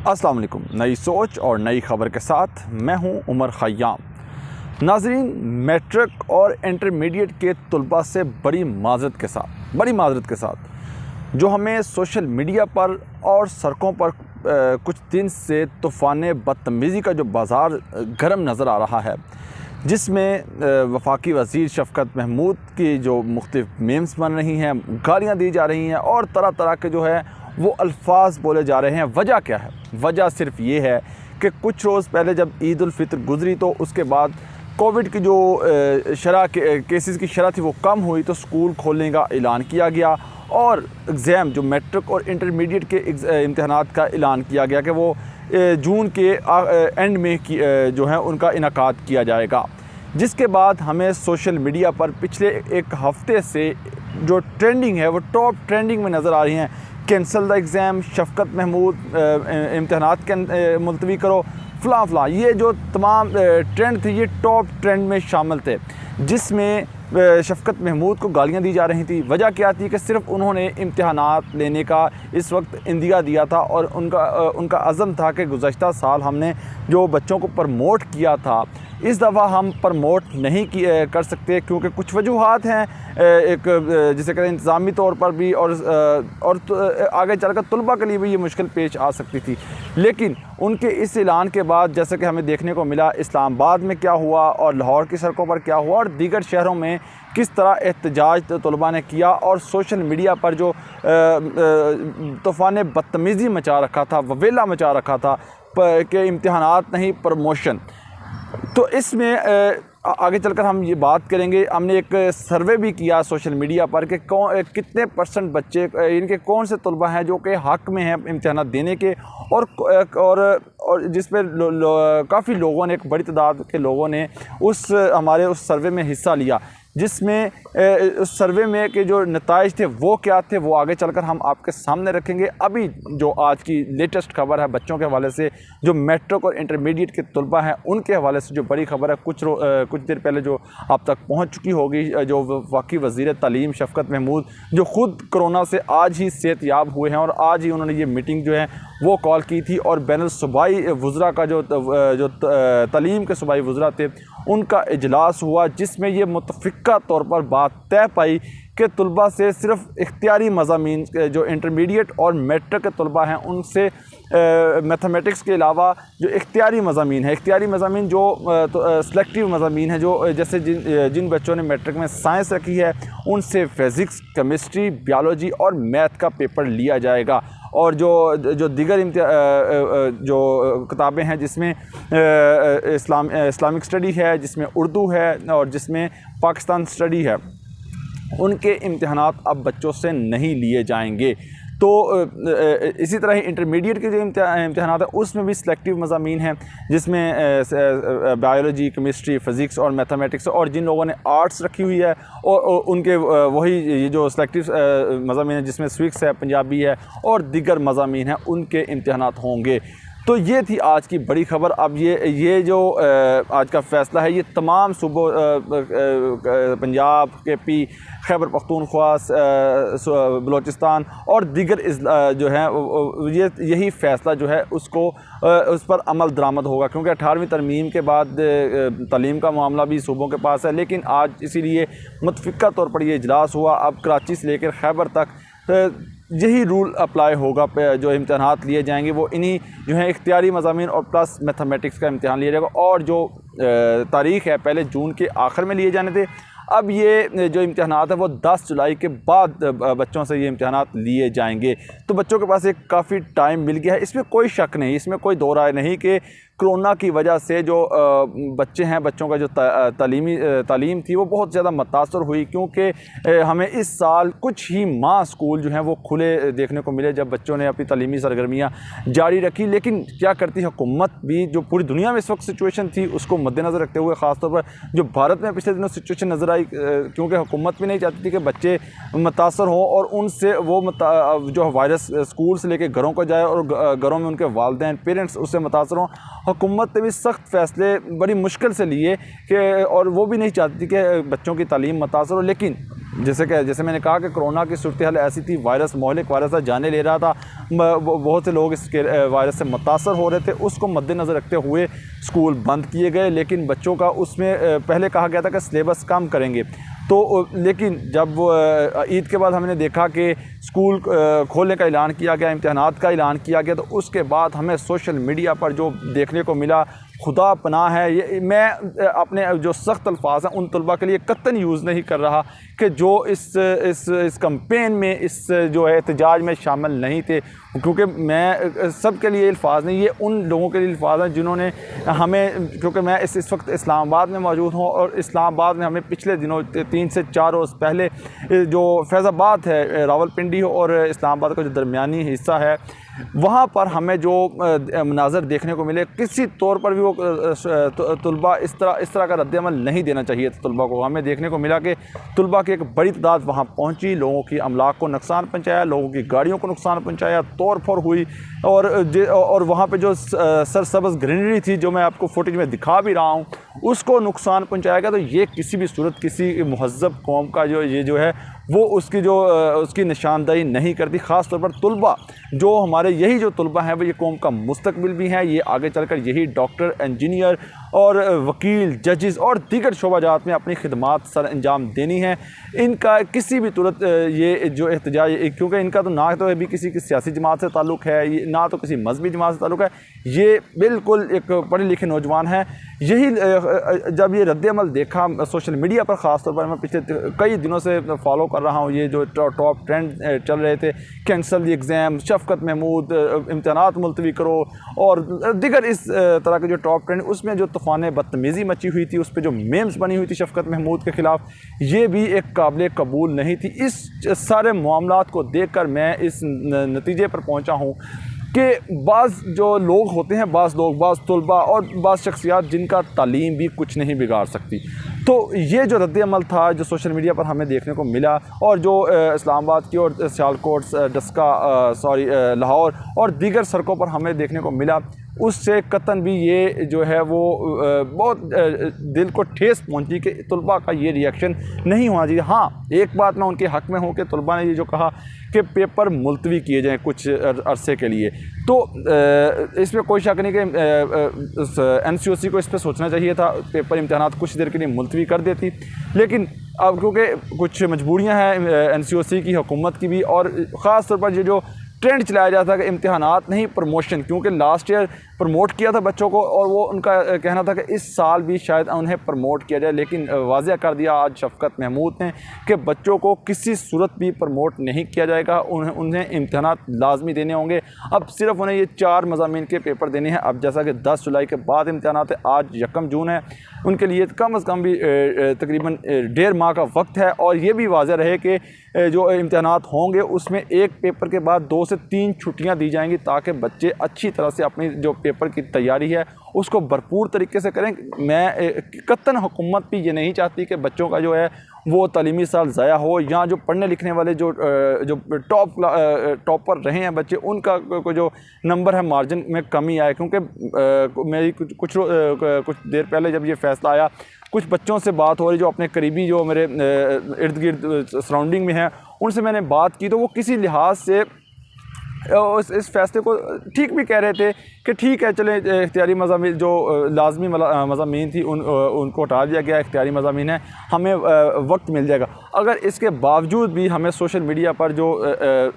अस्सलाम वालेकुम। नई सोच और नई ख़बर के साथ मैं हूं उमर ख़याम। नाज़रीन, मैट्रिक और इंटरमीडिएट के तलबा से बड़ी माज़रत के साथ जो हमें सोशल मीडिया पर और सड़कों पर कुछ दिन से तूफ़ान बदतमीज़ी का जो बाज़ार गर्म नज़र आ रहा है, जिसमें वफाकी वज़ीर शफ़क़त महमूद की जो मुख्तलिफ़ मीम्स बन रही हैं, गालियाँ दी जा रही हैं और तरह तरह के जो है वो अल्फाज बोले जा रहे हैं। वजह क्या है? वजह सिर्फ ये है कि कुछ रोज़ पहले जब ईद उल फितर गुज़री तो उसके बाद कोविड की जो केसेस की शरह थी वो कम हुई, तो स्कूल खोलने का ऐलान किया गया और एग्ज़ाम जो मैट्रिक और इंटरमीडिएट के इम्तहानात का ऐलान किया गया कि वो जून के एंड में जो है उनका इनकाद किया जाएगा। जिसके बाद हमें सोशल मीडिया पर पिछले एक हफ़्ते से जो ट्रेंडिंग है वो टॉप ट्रेंडिंग में नज़र आ रही हैं। कैंसल द एग्ज़ाम, शफ़क़त महमूद इम्तहानात मुलतवी करो, फ़लाँ ये जो तमाम ट्रेंड थे ये टॉप ट्रेंड में शामिल थे, जिसमें शफ़क़त महमूद को गालियाँ दी जा रही थी। वजह क्या थी कि सिर्फ़ उन्होंने इम्तहानात लेने का इस वक्त इंदिया दिया था और उनका अज़म था कि गुज़श्ता साल हमने जो बच्चों को प्रमोट किया था, इस दफ़ा हम प्रमोट नहीं कर सकते क्योंकि कुछ वजूहात हैं, एक जिसे कहते हैं इंतज़ामी तौर पर भी और आगे चलकर तलबा के लिए भी ये मुश्किल पेश आ सकती थी। लेकिन उनके इस ऐलान के बाद जैसे कि हमें देखने को मिला इस्लामाबाद में क्या हुआ और लाहौर की सड़कों पर क्या हुआ और दीगर शहरों में किस तरह एहतजाज तलबा ने किया और सोशल मीडिया पर जो तूफ़ान बदतमीज़ी मचा रखा था, ववेला मचा रखा था कि इम्तहानात नहीं प्रमोशन। तो इसमें आगे चलकर हम ये बात करेंगे। हमने एक सर्वे भी किया सोशल मीडिया पर कि कितने % बच्चे इनके कौन से तलबा हैं जो कि हक़ में हैं इम्तहानात देने के और जिस पर काफ़ी लोगों ने, एक बड़ी तादाद के लोगों ने हमारे उस सर्वे में हिस्सा लिया, जिसमें उस सर्वे में के जो नताइज थे वो क्या थे वो आगे चलकर हम आपके सामने रखेंगे। अभी जो आज की लेटेस्ट खबर है बच्चों के हवाले से, जो मैट्रिक और इंटरमीडिएट के तलबा हैं उनके हवाले से जो बड़ी खबर है, कुछ देर पहले जो आप तक पहुंच चुकी होगी, जो वफाकी वज़ीर तालीम शफ़क़त महमूद जो ख़ुद कोरोना से आज ही सेहतयाब हुए हैं और आज ही उन्होंने ये मीटिंग जो है वो कॉल की थी और बैनुल सूबाई वज़रा का जो तालीम के सूबाई वज़रा थे उनका इजलास हुआ, जिसमें ये मुतफ़िक़ा तौर पर बात तय पाई कि तलबा से सिर्फ़ इख्तियारी मज़ामीन जो इंटरमीडिएट और मैट्रिक के तलबा हैं उनसे मैथमेटिक्स के अलावा जो इख्तियारी मज़ामीन जो सेलेक्टिव मज़ामीन है, जो जैसे जिन बच्चों ने मैट्रिक में साइंस रखी है उनसे फ़िज़िक्स, केमिस्ट्री, बायोलॉजी और मैथ का पेपर लिया जाएगा। और जो दीगर जो किताबें हैं जिसमें इस्लामिक स्टडी है, जिसमें उर्दू है और जिसमें पाकिस्तान स्टडी है, उनके इम्तहानात अब बच्चों से नहीं लिए जाएंगे। तो इसी तरह ही इंटरमीडिएट के जो इम्तहानात है उसमें भी सिलेक्टिव मज़ामीन हैं, जिसमें बायोलॉजी, केमिस्ट्री, फ़िज़िक्स और मैथमेटिक्स, और जिन लोगों ने आर्ट्स रखी हुई है और उनके वही ये जो सिलेक्टिव मज़ामीन है जिसमें स्विक्स है, पंजाबी है और दीगर मज़ामीन हैं, उनके इम्तहानात होंगे। तो ये थी आज की बड़ी ख़बर। अब ये जो आज का फ़ैसला है ये तमाम सूबों पंजाब, KP, खैबर पख्तूनख्वा, बलूचिस्तान और दीगर जो है यही फ़ैसला जो है उस पर अमल दरामद होगा, क्योंकि 18वीं तरमीम के बाद तालीम का मामला भी सूबों के पास है। लेकिन आज इसीलिए मुतफ़िक़ा तौर पर ये इजलास हुआ। अब कराची से लेकर खैबर तक यही रूल अप्लाई होगा, जो इम्तहानात लिए जाएंगे वो इन्हीं जो है इख्तियारी मज़ामीन और प्लस मैथमेटिक्स का इम्तहान लिया जाएगा। और जो तारीख़ है पहले जून के आखिर में लिए जाने थे, अब ये जो इम्तहानात है वो 10 जुलाई के बाद बच्चों से ये इम्तहानात लिए जाएंगे। तो बच्चों के पास एक काफ़ी टाइम मिल गया है, इसमें कोई शक नहीं, इसमें कोई दो राय नहीं कि कोरोना की वजह से जो बच्चे हैं, बच्चों का जो तालीम थी वो बहुत ज़्यादा मुतासर हुई, क्योंकि हमें इस साल कुछ ही माह स्कूल जो हैं वो खुले देखने को मिले जब बच्चों ने अपनी तालीमी सरगर्मियाँ जारी रखी। लेकिन क्या करती हुकूमत भी, जो पूरी दुनिया में इस वक्त सिचुएशन थी उसको मद्देनज़र रखते हुए, ख़ासतौर पर जो भारत में पिछले दिनों सिचुएशन नज़र आई, क्योंकि हुकूमत भी नहीं चाहती थी कि बच्चे मुतासर हों और उनसे वो जो वायरस स्कूल से लेकर घरों को जाए और घरों में उनके वालिदैन, पेरेंट्स उससे मुतासर हों। हुकूमत ने भी सख्त फ़ैसले बड़ी मुश्किल से लिए कि, और वो भी नहीं चाहती कि बच्चों की तालीम मुतासर हो। लेकिन जैसे मैंने कहा कि कोरोना की सूरत हाल ऐसी थी, वायरस मोहलिक वायरस था, जाने ले रहा था, बहुत से लोग इसके वायरस से मुतासर हो रहे थे। उसको मद्देनज़र रखते हुए स्कूल बंद किए गए, लेकिन बच्चों का उसमें पहले कहा गया था कि सिलेबस कम करेंगे। तो लेकिन जब ईद के बाद हमने देखा कि स्कूल खोलने का ऐलान किया गया, इम्तिहानात का ऐलान किया गया, तो उसके बाद हमें सोशल मीडिया पर जो देखने को मिला, खुदा पनाह है। ये मैं अपने जो सख्त अल्फाज हैं उन तलबा के लिए कतई यूज़ नहीं कर रहा कि जो इस कैंपेन में, इस जो है एहतजाज में शामिल नहीं थे, क्योंकि मैं सब के लिए अल्फाज नहीं, ये उन लोगों के लिए अल्फाज हैं जिन्होंने हमें, क्योंकि मैं इस वक्त इस्लामाबाद में मौजूद हूँ, और इस्लामाबाद में हमें पिछले दिनों 3 से 4 रोज़ पहले जो फैज़ाबाद है, रावलपिंडी और इस्लामाबाद का जो दरमियानी हिस्सा है, वहाँ पर हमें जो मनाज़र देखने को मिले, किसी तौर पर भी वो तलबा इस तरह का रद्द-ए-अमल नहीं देना चाहिए था तलबा को। हमें देखने को मिला कि तलबा की एक बड़ी तादाद वहाँ पहुँची, लोगों की अमलाक को नुकसान पहुँचाया, लोगों की गाड़ियों को नुकसान पहुँचाया, तोड़-फोड़ हुई, और वहाँ पे जो सरसब्ज़ ग्रीनरी थी, जो मैं आपको फुटेज में दिखा भी रहा हूँ, उसको नुकसान पहुँचाया गया। तो ये किसी भी सूरत किसी महज़्ज़ब कौम का जो है वो उसकी निशानदेही नहीं करती। ख़ास तौर पर तलबा, जो हमारे यही जो तलबा हैं, वो ये कौम का मुस्तकबिल भी हैं। ये आगे चलकर यही डॉक्टर, इंजीनियर और वकील, जजेस और दीगर शोबाजात में अपनी खिदमात सर अंजाम देनी है। इनका किसी भी सूरत ये जो एहतजाज, क्योंकि इनका तो ना तो अभी किसी की सियासी जमात से ताल्लुक़ है, ना तो किसी मजहबी जमात से ताल्लुक़ है, ये बिल्कुल एक पढ़े लिखे नौजवान हैं। यही जब ये रद्द-ए-अमल देखा सोशल मीडिया पर, ख़ास तौर पर मैं पिछले कई दिनों से फॉलो कर रहा हूँ, ये जो टॉप ट्रेंड चल रहे थे, कैंसल द एग्ज़ाम, शफ़क़त महमूद, इम्तिहानात मुलतवी करो, और दीगर इस तरह के जो टॉप ट्रेंड, उसमें जो तूफ़ान बदतमीज़ी मची हुई थी, उस पर जो मेम्स बनी हुई थी शफ़क़त महमूद के ख़िलाफ़, ये भी एक काबिल कबूल नहीं थी। इस सारे मामलात को देख कर मैं इस नतीजे पर पहुँचा हूँ कि बाज़ जो लोग होते हैं, बाज़ तलबा और बाज़ शख्सियात जिनका तालीम भी कुछ नहीं बिगाड़ सकती। तो ये जो रद्द-ए-अमल था, जो सोशल मीडिया पर हमें देखने को मिला, और जो इस्लामाबाद की और सियालकोट, डस्का, लाहौर और दीगर सड़कों पर हमें देखने को मिला, उससे कतन भी ये जो है वो बहुत दिल को ठेस पहुंची कि तलबा का ये रिएक्शन नहीं होना चाहिए। हाँ, एक बात मैं उनके हक़ में हूँ कि तलबा ने ये जो कहा कि पेपर मुलतवी किए जाएँ कुछ अरसे के लिए, तो इसमें कोई शक नहीं कि NCOC को इस पर सोचना चाहिए था, पेपर इम्तिहानात कुछ देर के लिए मुलतवी कर देती। लेकिन अब क्योंकि कुछ मजबूरियाँ हैं NCOC की, हुकूमत की भी, और ख़ास तौर पर ये जो ट्रेंड चलाया जाता है कि इम्तिहानात नहीं प्रमोशन, क्योंकि लास्ट ईयर प्रमोट किया था बच्चों को, और वो उनका कहना था कि इस साल भी शायद उन्हें प्रमोट किया जाए, लेकिन वाज़ह कर दिया आज शफ़क़त महमूद ने कि बच्चों को किसी सूरत भी प्रमोट नहीं किया जाएगा, उन्हें इम्तिहानात लाजमी देने होंगे। अब सिर्फ उन्हें ये 4 मज़ामीन के पेपर देने हैं। अब जैसा कि 10 जुलाई के बाद इम्तिहानात है, आज 1 जून है, उनके लिए कम से कम भी तकरीबन 1.5 माह का वक्त है, और ये भी वाज़ह रहे कि जो इम्तिहानात होंगे उसमें एक पेपर के बाद 2 से 3 छुट्टियां दी जाएंगी, ताकि बच्चे अच्छी तरह से अपनी जो पेपर की तैयारी है उसको भरपूर तरीके से करें। मैं कतन हुकूमत भी ये नहीं चाहती कि बच्चों का जो है वो तालीमी साल ज़ाया हो, या जो पढ़ने लिखने वाले जो टॉपर रहे हैं बच्चे, उनका जो नंबर है मार्जिन में कमी आए। क्योंकि मेरी कुछ देर पहले जब ये फ़ैसला आया, कुछ बच्चों से बात हो रही जो अपने करीबी, जो मेरे इर्द गिर्द सराउंडिंग में हैं, उनसे मैंने बात की, तो वो किसी लिहाज से इस फ़ैसले को ठीक भी कह रहे थे कि ठीक है, चलें, इख्तियारी मज़ामीन जो लाजमी मज़ामीन थी उनको हटा दिया गया, इख्तियारी मज़ामीन है, हमें वक्त मिल जाएगा। अगर इसके बावजूद भी हमें सोशल मीडिया पर जो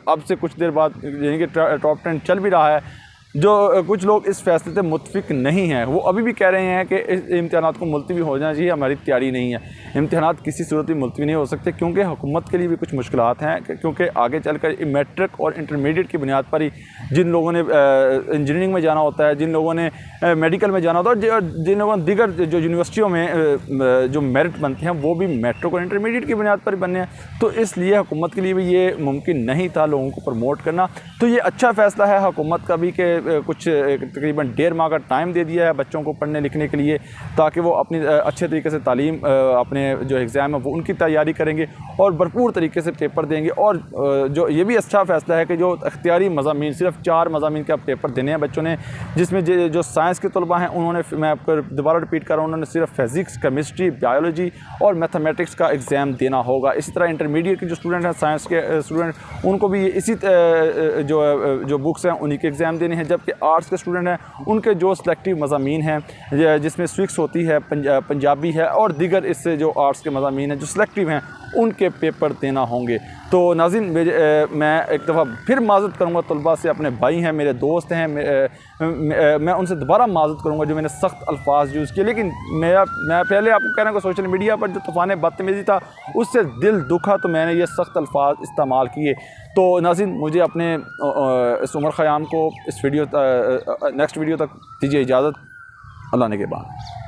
अब से कुछ देर बाद यानी कि टॉप ट्रेंड चल भी रहा है, जो कुछ लोग इस फैसले से मुत्फिक नहीं हैं, वो अभी भी कह रहे हैं कि इस इम्तिहानात को मुलतवी हो जाना चाहिए, हमारी तैयारी नहीं है। इम्तिहानात किसी सूरत में मुलतवी नहीं हो सकते, क्योंकि हुकूमत के लिए भी कुछ मुश्किलात हैं, क्योंकि आगे चलकर मैट्रिक और इंटरमीडिएट की बुनियाद पर ही जिन लोगों ने इंजीनियरिंग में जाना होता है, जिन लोगों ने मेडिकल में जाना होता है, और जिन लोगों ने दीगर जो यूनिवर्सिटियों में जो मेरिट बनते हैं, वो भी मैट्रिक और इंटरमीडिएट की बुनियाद पर ही बनने हैं। तो इसलिए हुकूमत के लिए भी ये मुमकिन नहीं था लोगों को प्रमोट करना। तो ये अच्छा फ़ैसला है हुकूमत का भी कि कुछ तकरीबन 1.5 माह का टाइम दे दिया है बच्चों को पढ़ने लिखने के लिए, ताकि वो अपनी अच्छे तरीके से तालीम अपने जो एग्ज़ाम है वो उनकी तैयारी करेंगे और भरपूर तरीके से पेपर देंगे। और जो ये भी अच्छा फ़ैसला है कि जो इख्तियारी मज़ामीन, सिर्फ 4 मज़ामीन के अब पेपर देने हैं बच्चों ने, जिसमें जो साइंस के तलबा हैं उन्होंने, मैं आपको दोबारा रिपीट कर रहा हूँ, उन्होंने सिर्फ फिज़िक्स, केमिस्ट्री, बायोलॉजी और मैथमेटिक्स का एग्ज़ाम देना होगा। इसी तरह इंटरमीडिएट के जो स्टूडेंट हैं, साइंस के स्टूडेंट, उनको भी इसी जो बुक्स हैं उन्हीं के एग्ज़ाम देने हैं। जबकि आर्ट्स के स्टूडेंट हैं उनके जो सिलेक्टिव मज़ामीन हैं जिसमें स्विक्स होती है, पंजाबी है और दीगर इससे जो आर्ट्स के मज़ामीन हैं जो सिलेक्टिव हैं उनके पेपर देना होंगे। तो नाज़रीन, मैं एक दफ़ा फिर माज़रत करूँगा तलबा से, अपने भाई हैं, मेरे दोस्त हैं, मैं उनसे दोबारा माज़रत करूँगा जो मैंने सख्त अल्फाज यूज़ किए। लेकिन मैं पहले आपको कह रहा हूँ कि सोशल मीडिया पर जो तूफ़ान बदतमीज़ी था उससे दिल दुखा तो मैंने ये सख्त अल्फाज इस्तेमाल किए। तो नाज़रीन, मुझे अपने इस उमर ख़याम को इस वीडियो नेक्स्ट वीडियो तक दीजिए इजाज़त। अल्लाह ने के बाद।